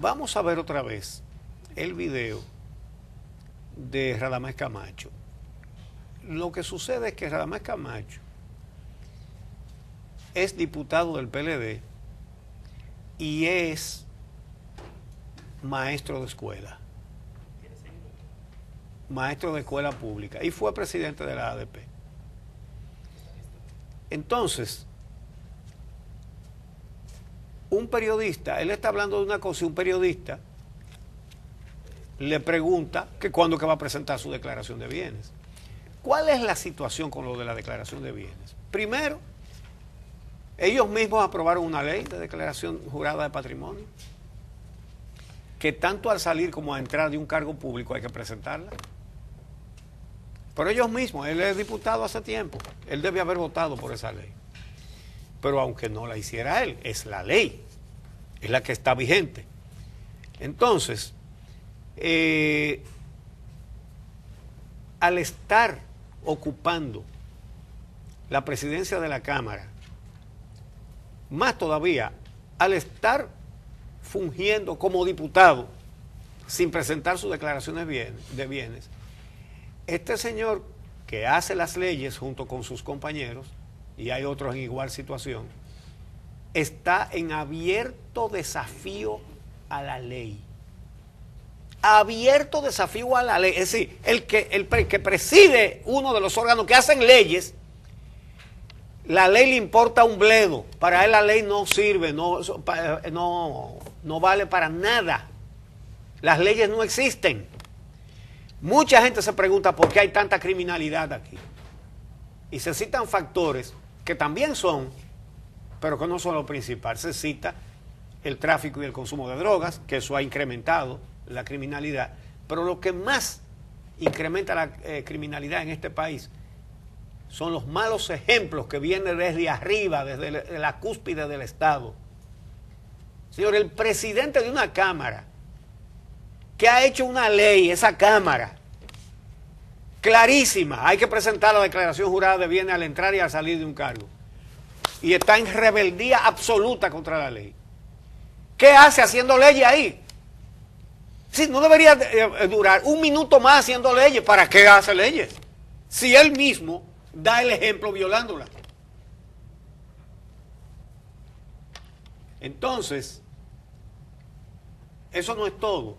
Vamos a ver otra vez el video de Radamés Camacho. Lo que sucede es que Radamés Camacho es diputado del PLD y es maestro de escuela pública y fue presidente de la ADP. Entonces, un periodista, él está hablando de una cosa y un periodista le pregunta que cuándo que va a presentar su declaración de bienes. ¿Cuál es la situación con lo de la declaración de bienes? Primero, ellos mismos aprobaron una ley de declaración jurada de patrimonio que tanto al salir como a entrar de un cargo público hay que presentarla. Pero ellos mismos, él es diputado hace tiempo, él debe haber votado por esa ley. Pero aunque no la hiciera él, es la ley, es la que está vigente. Entonces, al estar ocupando la presidencia de la Cámara, más todavía, al estar fungiendo como diputado sin presentar sus declaraciones de bienes, este señor que hace las leyes junto con sus compañeros, y hay otros en igual situación, está en abierto desafío a la ley. Abierto desafío a la ley. Es decir, el que preside uno de los órganos que hacen leyes, la ley le importa un bledo. Para él la ley no sirve, no vale para nada. Las leyes no existen. Mucha gente se pregunta por qué hay tanta criminalidad aquí. Y se citan factores que también son, pero que no son lo principal. Se cita el tráfico y el consumo de drogas, que eso ha incrementado la criminalidad. Pero lo que más incrementa la criminalidad en este país son los malos ejemplos que vienen desde arriba, desde la cúspide del Estado. Señor, el presidente de una Cámara que ha hecho una ley, esa Cámara, clarísima, hay que presentar la declaración jurada de bienes al entrar y al salir de un cargo, y está en rebeldía absoluta contra la ley. ¿Qué hace haciendo leyes ahí? Sí, no debería durar un minuto más haciendo leyes. ¿Para qué hace leyes? Si él mismo da el ejemplo violándola. Entonces, eso no es todo.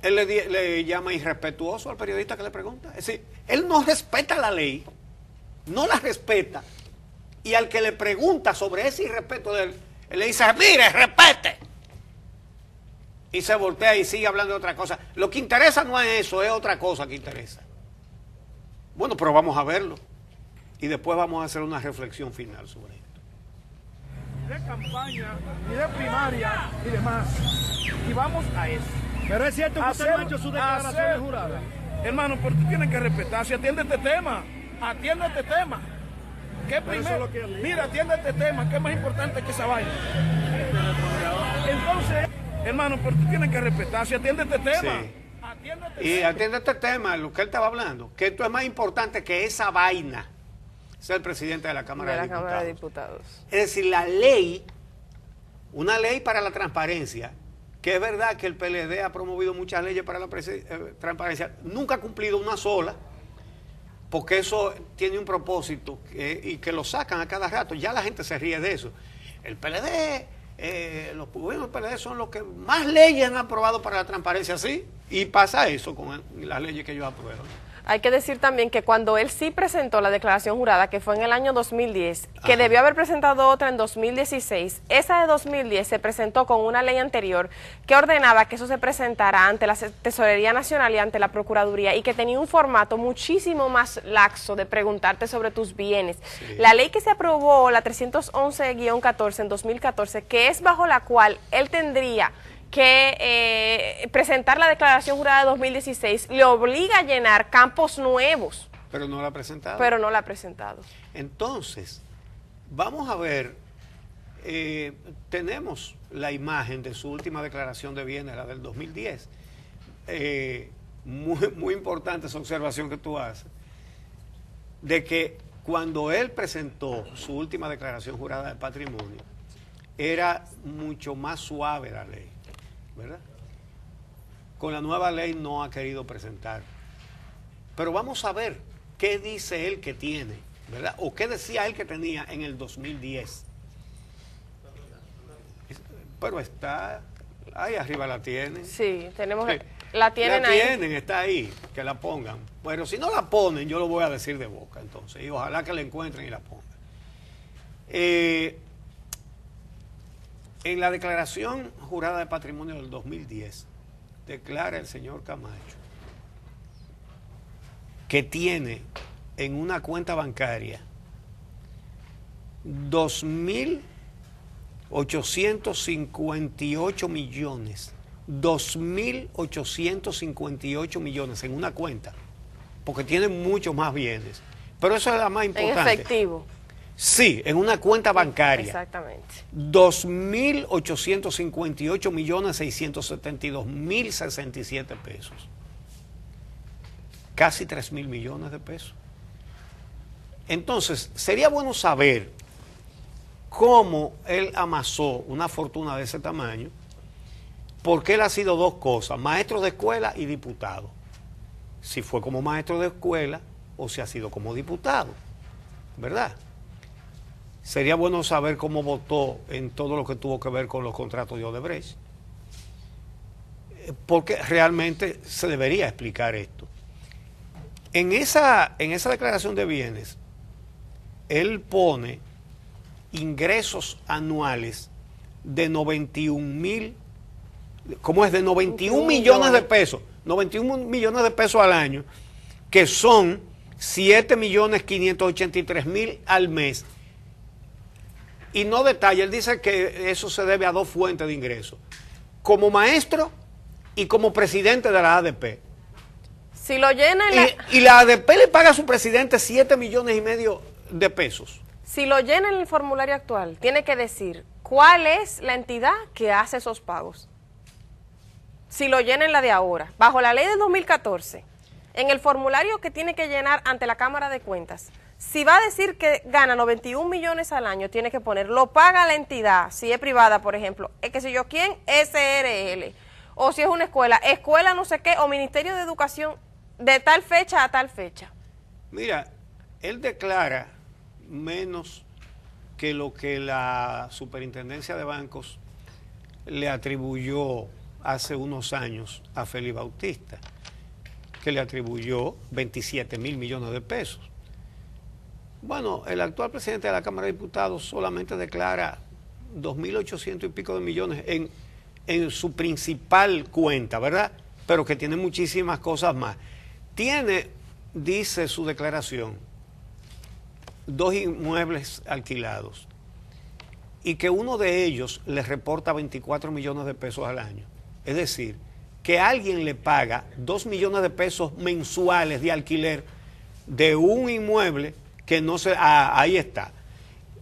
Él le llama irrespetuoso al periodista que le pregunta. Es decir, él no respeta la ley, no la respeta, y al que le pregunta sobre ese irrespeto de él, él le dice, mire, respete. Y se voltea y sigue hablando de otra cosa. Lo que interesa no es eso, es otra cosa que interesa. Bueno, pero vamos a verlo. Y después vamos a hacer una reflexión final sobre esto. De campaña, ni de primaria, ni demás. Y vamos a eso. Pero es cierto que usted no ha hecho su declaración de jurada. Hermano, pero tú tienes que respetar. Si atiende este tema, atiende este tema. ¿Qué primero? Mira, atiende este tema, que es más importante que esa vaina. Entonces, hermano, pero tú tienes que respetar. Si atiende este tema. Sí. Atiende este tema, lo que él estaba hablando, que esto es más importante que esa vaina. Ser el presidente de la Cámara de Diputados. Es decir, la ley, una ley para la transparencia, que es verdad que el PLD ha promovido muchas leyes para la transparencia, nunca ha cumplido una sola, porque eso tiene un propósito y que lo sacan a cada rato. Ya la gente se ríe de eso. El PLD, los gobiernos del PLD son los que más leyes han aprobado para la transparencia, ¿sí? Y pasa eso con las leyes que ellos aprueban. Hay que decir también que cuando él sí presentó la declaración jurada, que fue en el año 2010, que debió haber presentado otra en 2016, esa de 2010 se presentó con una ley anterior que ordenaba que eso se presentara ante la Tesorería Nacional y ante la Procuraduría, y que tenía un formato muchísimo más laxo de preguntarte sobre tus bienes. Sí. La ley que se aprobó, la 311-14 en 2014, que es bajo la cual él tendría que presentar la declaración jurada de 2016, le obliga a llenar campos nuevos. Pero no la ha presentado. Pero no la ha presentado. Entonces, vamos a ver, tenemos la imagen de su última declaración de bienes, la del 2010. Muy importante esa observación que tú haces, de que cuando él presentó su última declaración jurada de patrimonio, era mucho más suave la ley, ¿verdad? Con la nueva ley no ha querido presentar. Pero vamos a ver qué dice él que tiene, ¿verdad? O qué decía él que tenía en el 2010. Pero está ahí arriba, la tienen. Sí, tenemos, la tienen la ahí. tienen, está ahí, que la pongan. Pero si no la ponen, yo lo voy a decir de boca entonces. Y ojalá que la encuentren y la pongan. En la declaración jurada de patrimonio del 2010, declara el señor Camacho que tiene en una cuenta bancaria 2.858 millones. 2.858 millones en una cuenta, porque tiene muchos más bienes. Pero eso es la más importante. En efectivo. Sí, en una cuenta bancaria. Exactamente. 2.858.672.067 pesos. Casi 3.000 millones de pesos. Entonces, sería bueno saber cómo él amasó una fortuna de ese tamaño, porque él ha sido dos cosas, maestro de escuela y diputado. Si fue como maestro de escuela o si ha sido como diputado, ¿verdad? Sería bueno saber cómo votó en todo lo que tuvo que ver con los contratos de Odebrecht, porque realmente se debería explicar esto. En esa declaración de bienes, él pone ingresos anuales de 91 millones de pesos, 91 millones de pesos al año, que son 7.583.000 al mes. Y no detalla, él dice que eso se debe a dos fuentes de ingresos, como maestro y como presidente de la ADP. Si lo llena Y la ADP le paga a su presidente 7,5 millones de pesos. Si lo llena en el formulario actual, tiene que decir cuál es la entidad que hace esos pagos. Si lo llena en la de ahora, bajo la ley de 2014, en el formulario que tiene que llenar ante la Cámara de Cuentas, si va a decir que gana 91 millones al año, tiene que poner, lo paga la entidad, si es privada, por ejemplo, que si yo quién, SRL, o si es una escuela no sé qué, o Ministerio de Educación, de tal fecha a tal fecha. Mira, él declara menos que lo que la Superintendencia de Bancos le atribuyó hace unos años a Félix Bautista, que le atribuyó 27,000 millones de pesos. Bueno, el actual presidente de la Cámara de Diputados solamente declara 2.800 y pico de millones en su principal cuenta, ¿verdad? Pero que tiene muchísimas cosas más. Tiene, dice su declaración, 2 inmuebles alquilados y que uno de ellos le reporta 24 millones de pesos al año. Es decir, que alguien le paga 2 millones de pesos mensuales de alquiler de un inmueble que no se... ahí está.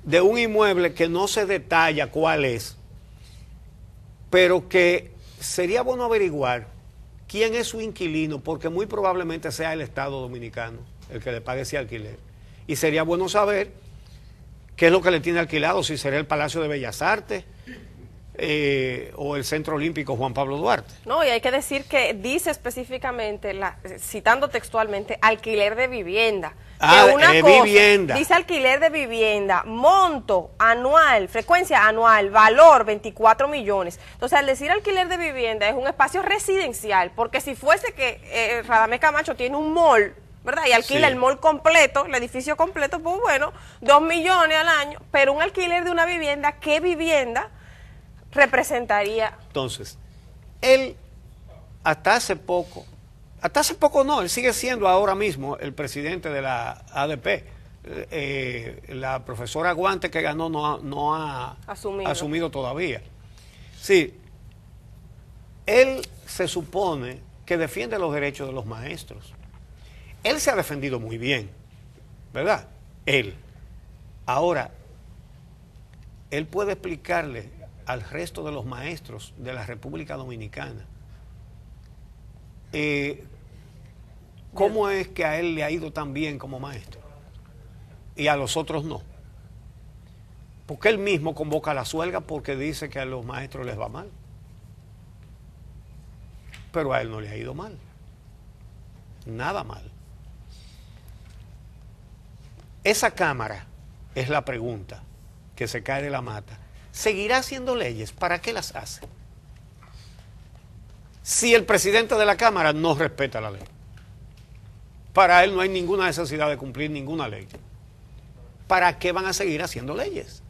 De un inmueble que no se detalla cuál es, pero que sería bueno averiguar quién es su inquilino, porque muy probablemente sea el Estado Dominicano el que le pague ese alquiler. Y sería bueno saber qué es lo que le tiene alquilado, si será el Palacio de Bellas Artes o el Centro Olímpico Juan Pablo Duarte. No, y hay que decir que dice específicamente, citando textualmente, alquiler de vivienda. Vivienda. Dice alquiler de vivienda, monto anual, frecuencia anual, valor 24 millones. Entonces, al decir alquiler de vivienda es un espacio residencial, porque si fuese que Radamés Camacho tiene un mall, ¿verdad? Y alquila el mall completo, el edificio completo, pues bueno, 2 millones al año, pero un alquiler de una vivienda, ¿qué vivienda representaría? Entonces, él hasta hace poco no, él sigue siendo ahora mismo el presidente de la ADP. La profesora Guante que ganó no ha asumido todavía. Sí, él se supone que defiende los derechos de los maestros. Él se ha defendido muy bien, ¿verdad? Él. Ahora, él puede explicarle al resto de los maestros de la República Dominicana cómo es que a él le ha ido tan bien como maestro y a los otros no. Porque él mismo convoca a la huelga porque dice que a los maestros les va mal. Pero a él no le ha ido mal. Nada mal. Esa Cámara, es la pregunta que se cae de la mata, ¿seguirá haciendo leyes? ¿Para qué las hace? Si el presidente de la Cámara no respeta la ley. Para él no hay ninguna necesidad de cumplir ninguna ley. ¿Para qué van a seguir haciendo leyes?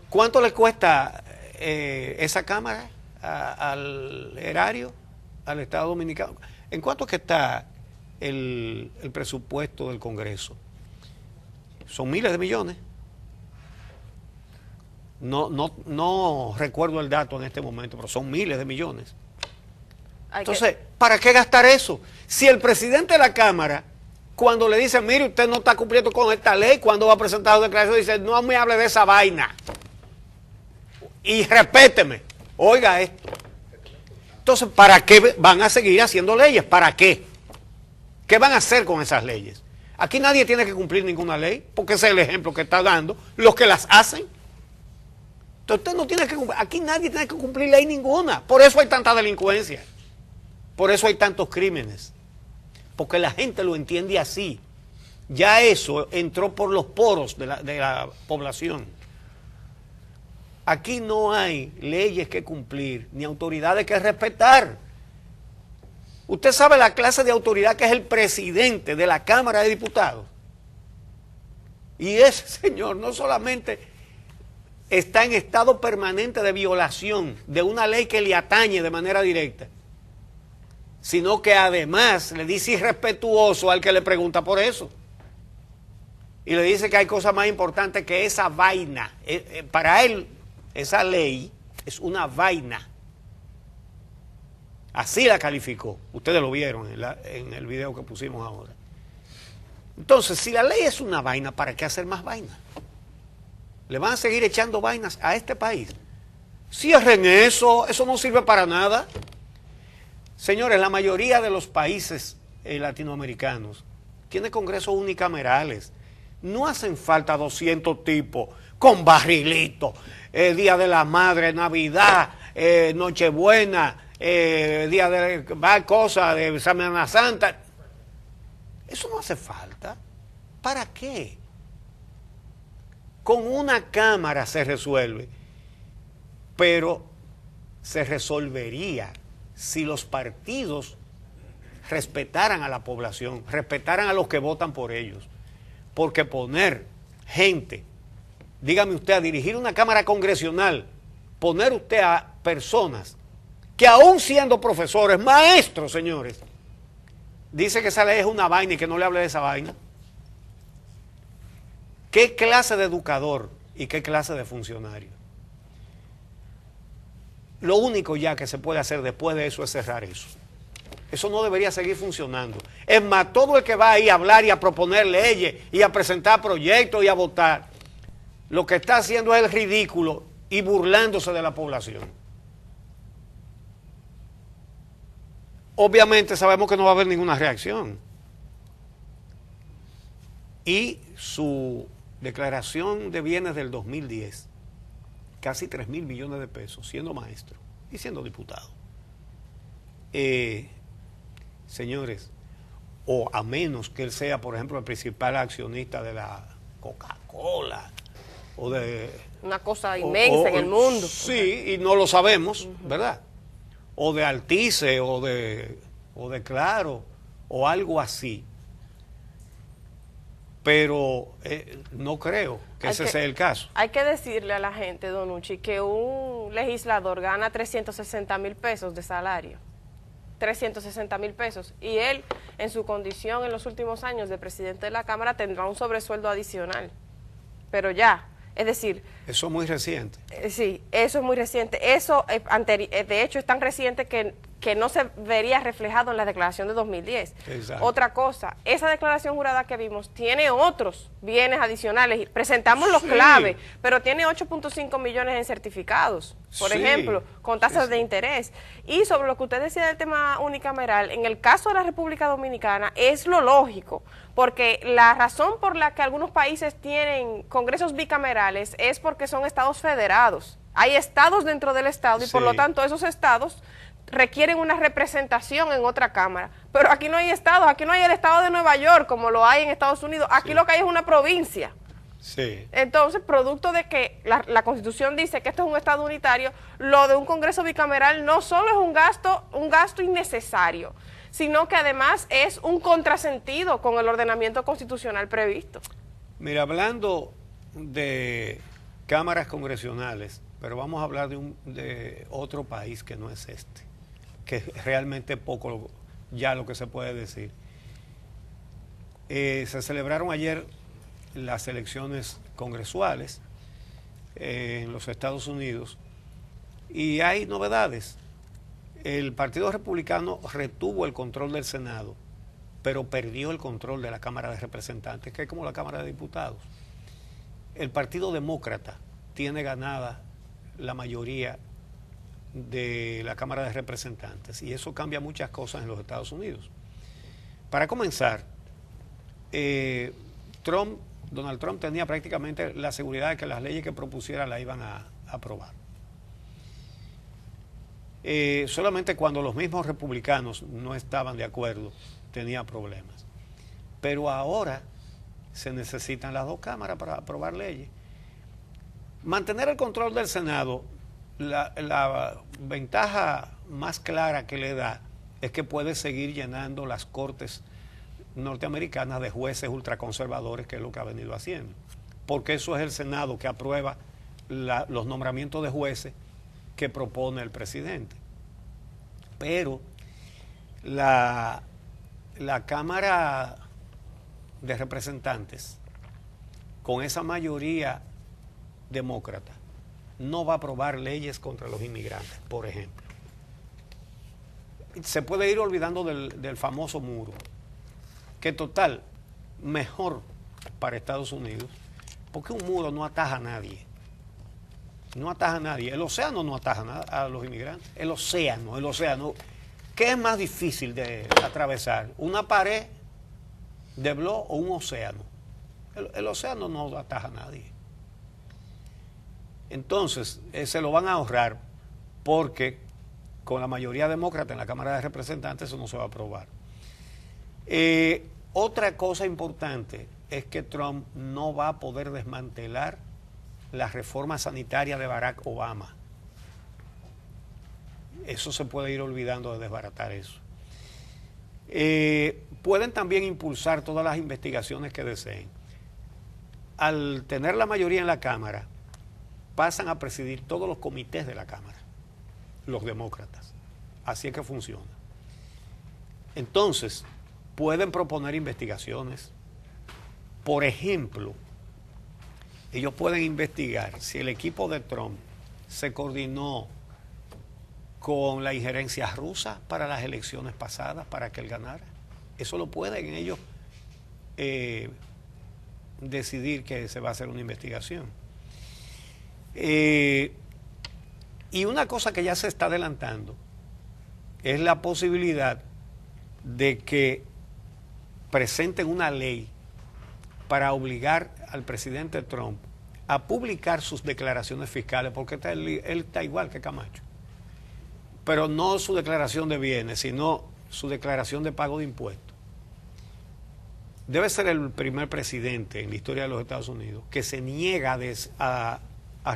¿Cuánto le cuesta esa Cámara al erario, al Estado Dominicano? ¿En cuánto es que está el presupuesto del Congreso? Son miles de millones. No recuerdo el dato en este momento, pero son miles de millones. Entonces, ¿para qué gastar eso? Si el presidente de la Cámara, cuando le dice, mire, usted no está cumpliendo con esta ley, cuando va a presentar una declaración, dice, no me hable de esa vaina. Y respéteme. Oiga esto. Entonces, ¿para qué van a seguir haciendo leyes? ¿Para qué? ¿Qué van a hacer con esas leyes? Aquí nadie tiene que cumplir ninguna ley, porque ese es el ejemplo que está dando los que las hacen. Entonces, usted no tiene que cumplir, aquí nadie tiene que cumplir ley ninguna. Por eso hay tanta delincuencia. Por eso hay tantos crímenes. Porque la gente lo entiende así. Ya eso entró por los poros de la población. Aquí no hay leyes que cumplir, ni autoridades que respetar. Usted sabe la clase de autoridad que es el presidente de la Cámara de Diputados. Y ese señor no solamente está en estado permanente de violación de una ley que le atañe de manera directa, sino que además le dice irrespetuoso al que le pregunta por eso. Y le dice que hay cosas más importantes que esa vaina. Para él, esa ley es una vaina. Así la calificó. Ustedes lo vieron en el video que pusimos ahora. Entonces, si la ley es una vaina, ¿para qué hacer más vainas? ¿Le van a seguir echando vainas a este país? Cierren eso, eso no sirve para nada. Señores, la mayoría de los países latinoamericanos tiene congresos unicamerales. No hacen falta 200 tipos con barrilitos, Día de la Madre, Navidad, Nochebuena, Día de cosas de Semana Santa. Eso no hace falta. ¿Para qué? Con una Cámara se resuelve, pero se resolvería si los partidos respetaran a la población, respetaran a los que votan por ellos. Porque poner gente, dígame usted, a dirigir una Cámara Congresional, poner usted a personas que aún siendo profesores, maestros, señores, dice que esa ley es una vaina y que no le hable de esa vaina. ¿Qué clase de educador y qué clase de funcionario? Lo único ya que se puede hacer después de eso es cerrar eso. Eso no debería seguir funcionando. Es más, todo el que va ahí a hablar y a proponer leyes y a presentar proyectos y a votar, lo que está haciendo es el ridículo y burlándose de la población. Obviamente sabemos que no va a haber ninguna reacción. Y su declaración de bienes del 2010, casi 3.000 millones de pesos, siendo maestro y siendo diputado. Señores, o a menos que él sea, por ejemplo, el principal accionista de la Coca-Cola, o de... una cosa inmensa en el mundo. Sí, y no lo sabemos, ¿verdad? O de Altice, o de Claro, o algo así. Pero no creo que ese sea el caso. Hay que decirle a la gente, don Uchi, que un legislador gana 360,000 pesos de salario. 360,000 pesos. Y él, en su condición en los últimos años de presidente de la Cámara, tendrá un sobresueldo adicional. Pero ya, es decir... Eso es muy reciente. Sí, eso es muy reciente. Eso, de hecho, es tan reciente que que no se vería reflejado en la declaración de 2010. Exacto. Otra cosa, esa declaración jurada que vimos tiene otros bienes adicionales. Presentamos los Sí. claves, pero tiene 8.5 millones en certificados, por Sí. ejemplo, con tasas Sí, de sí. interés. Y sobre lo que usted decía del tema unicameral, en el caso de la República Dominicana es lo lógico, porque la razón por la que algunos países tienen congresos bicamerales es porque son estados federados. Hay estados dentro del estado y por Sí. lo tanto esos estados requieren una representación en otra cámara. Pero aquí no hay estados, aquí no hay el estado de Nueva York como lo hay en Estados Unidos, aquí Sí. lo que hay es una provincia. Sí. Entonces, producto de que la Constitución dice que esto es un estado unitario, lo de un Congreso bicameral no solo es un gasto innecesario, sino que además es un contrasentido con el ordenamiento constitucional previsto. Mira, hablando de cámaras congresionales, pero vamos a hablar de otro país que no es este, que es realmente poco ya lo que se puede decir. Se celebraron ayer las elecciones congresuales en los Estados Unidos y hay novedades. El Partido Republicano retuvo el control del Senado, pero perdió el control de la Cámara de Representantes, que es como la Cámara de Diputados. El Partido Demócrata tiene ganada la mayoría de la Cámara de Representantes y eso cambia muchas cosas en los Estados Unidos. Para comenzar, Donald Trump tenía prácticamente la seguridad de que las leyes que propusiera la iban a aprobar. Solamente cuando los mismos republicanos no estaban de acuerdo tenía problemas. Pero ahora se necesitan las dos cámaras para aprobar leyes. Mantener el control del Senado, la ventaja más clara que le da es que puede seguir llenando las cortes norteamericanas de jueces ultraconservadores, que es lo que ha venido haciendo. Porque eso es el Senado que aprueba los nombramientos de jueces que propone el presidente. Pero la Cámara de Representantes, con esa mayoría demócrata, no va a aprobar leyes contra los inmigrantes, por ejemplo. Se puede ir olvidando del famoso muro, que total, mejor para Estados Unidos, porque un muro no ataja a nadie. No ataja a nadie. El océano no ataja a los inmigrantes. El océano. ¿Qué es más difícil de atravesar? ¿Una pared de blog o un océano? El océano no ataja a nadie. Entonces, se lo van a ahorrar porque con la mayoría demócrata en la Cámara de Representantes eso no se va a aprobar. Otra cosa importante es que Trump no va a poder desmantelar la reforma sanitaria de Barack Obama. Eso se puede ir olvidando de desbaratar eso. Pueden también impulsar todas las investigaciones que deseen. Al tener la mayoría en la Cámara, pasan a presidir todos los comités de la Cámara, los demócratas. Así es que funciona. Entonces, pueden proponer investigaciones. Por ejemplo, ellos pueden investigar si el equipo de Trump se coordinó con la injerencia rusa para las elecciones pasadas, para que él ganara. Eso lo pueden ellos decidir que se va a hacer una investigación. Y una cosa que ya se está adelantando es la posibilidad de que presenten una ley para obligar al presidente Trump a publicar sus declaraciones fiscales, porque él está igual que Camacho, pero no su declaración de bienes, sino su declaración de pago de impuestos. Debe ser el primer presidente en la historia de los Estados Unidos que se niega a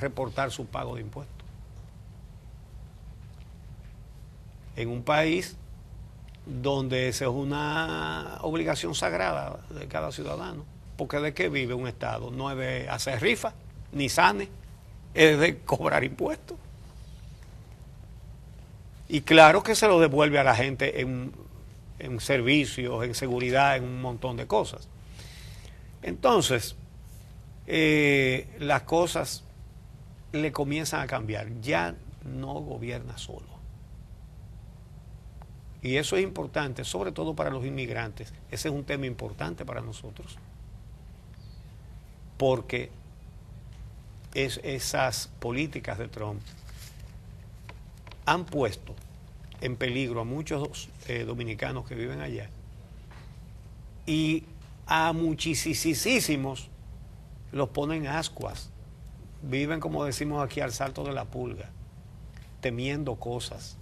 reportar su pago de impuestos. En un país donde esa es una obligación sagrada de cada ciudadano, porque ¿de qué vive un Estado? No es de hacer rifa, ni sane, es de cobrar impuestos. Y claro que se lo devuelve a la gente en servicios, en seguridad, en un montón de cosas. Entonces, las cosas le comienzan a cambiar. Ya no gobierna solo. Y eso es importante, sobre todo para los inmigrantes. Ese es un tema importante para nosotros. Porque esas políticas de Trump han puesto en peligro a muchos dominicanos que viven allá y a muchísimos los ponen ascuas. Viven, como decimos aquí, al salto de la pulga, temiendo cosas.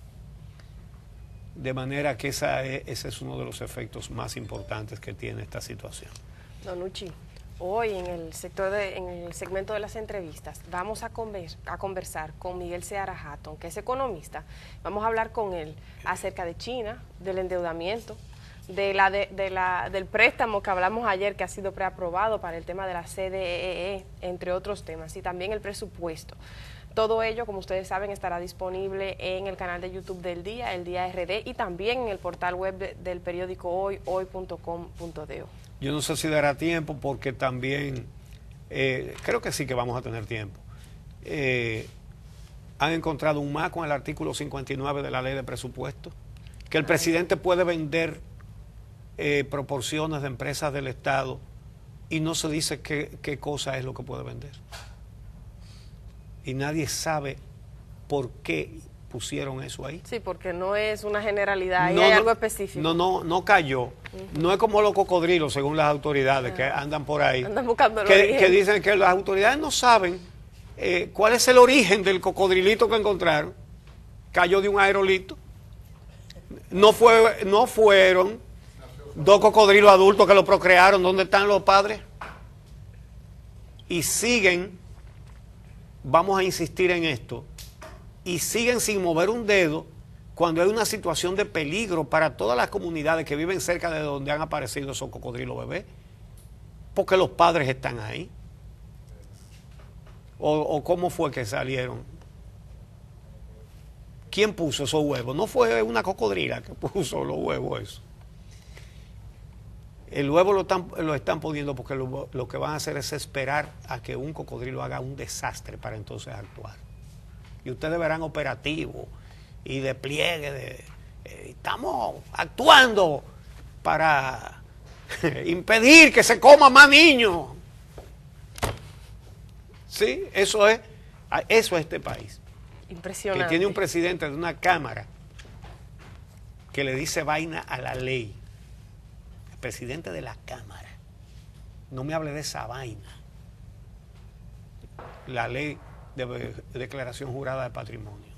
De manera que ese es uno de los efectos más importantes que tiene esta situación. Don Uchi, hoy en el segmento de las entrevistas vamos a conversar con Miguel Seara Hatton, que es economista. Vamos a hablar con él acerca de China, del endeudamiento, del préstamo que hablamos ayer, que ha sido preaprobado para el tema de la CDEE, entre otros temas, y también el presupuesto. Todo ello, como ustedes saben, estará disponible en el canal de YouTube del Día, el Día RD, y también en el portal web del periódico Hoy, hoy.com.do. Yo no sé si dará tiempo, porque también, creo que sí que vamos a tener tiempo. Han encontrado un maco en el artículo 59 de la ley de presupuesto, que el presidente puede vender proporciones de empresas del Estado y no se dice qué cosa es lo que puede vender. Y nadie sabe por qué pusieron eso ahí. Sí, porque no es una generalidad, ahí hay algo específico. No cayó. No es como los cocodrilos, según las autoridades que andan por ahí. Andan buscando que dicen que las autoridades no saben cuál es el origen del cocodrilito que encontraron. Cayó de un aerolito. No fueron 2 cocodrilos adultos que lo procrearon. ¿Dónde están los padres? Y siguen. Vamos a insistir en esto, y siguen sin mover un dedo cuando hay una situación de peligro para todas las comunidades que viven cerca de donde han aparecido esos cocodrilos bebés, porque los padres están ahí. ¿O cómo fue que salieron? ¿Quién puso esos huevos? No fue una cocodrila que puso los huevos eso. El huevo lo están poniendo porque lo que van a hacer es esperar a que un cocodrilo haga un desastre para entonces actuar. Y ustedes verán operativos y despliegue estamos actuando para impedir que se coman más niños. Sí, eso es este país. Impresionante. Que tiene un presidente de una cámara que le dice vaina a la ley. Presidente de la Cámara, no me hable de esa vaina. La ley de declaración jurada de patrimonio.